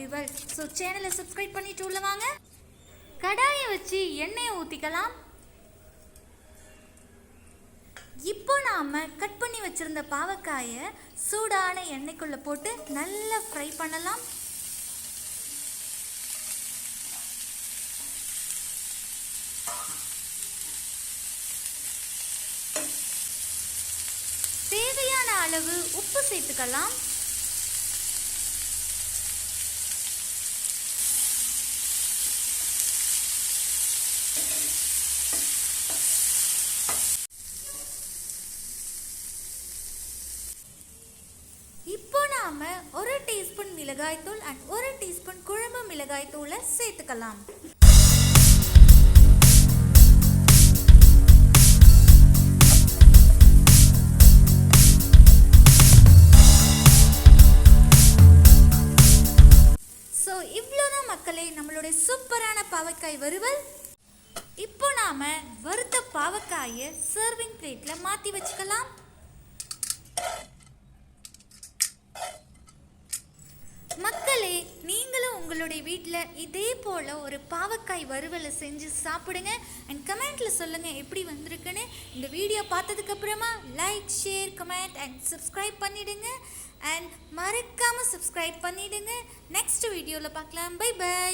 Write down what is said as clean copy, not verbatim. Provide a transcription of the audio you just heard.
வறுவல். ஸோ சேனலை சப்ஸ்கிரைப் பண்ணிட்டு உள்ள வாங்க. கடாயை வச்சு எண்ணெயை ஊற்றிக்கலாம். இப்போ நாம் கட் பண்ணி வச்சுருந்த பாவக்காயை சூடான எண்ணெய்க்குள்ளே போட்டு நல்லா ஃப்ரை பண்ணலாம். தேவையான அளவு உப்பு சேர்த்துக்கலாம். இப்போ நாம 1 டீஸ்பூன் மிளகாய்த்தூள் அண்ட் 1 டீஸ்பூன் குழம்பு மிளகாய்த்தூளை சேர்த்துக்கலாம். ஸோ இவ்வளோதான் மக்களே நம்மளுடைய சூப்பரான பாவக்காய் வறுவல். இப்போ நாம வறுத்த பாவக்காயை சர்விங் பிளேட்ல மாற்றி வச்சுக்கலாம். மக்களே, நீங்களும் உங்களுடைய வீட்டில் இதே போல் ஒரு பாவக்காய் வறுவலை செஞ்சு சாப்பிடுங்க அண்ட் கமெண்ட்டில் சொல்லுங்கள் எப்படி வந்திருக்குன்னு. இந்த வீடியோ பார்த்ததுக்கப்புறமா like, share, comment and subscribe பண்ணிவிடுங்க. அண்ட் மறக்காமல் சப்ஸ்கிரைப் பண்ணிவிடுங்க. நெக்ஸ்ட் வீடியோவில் பார்க்கலாம். Bye by.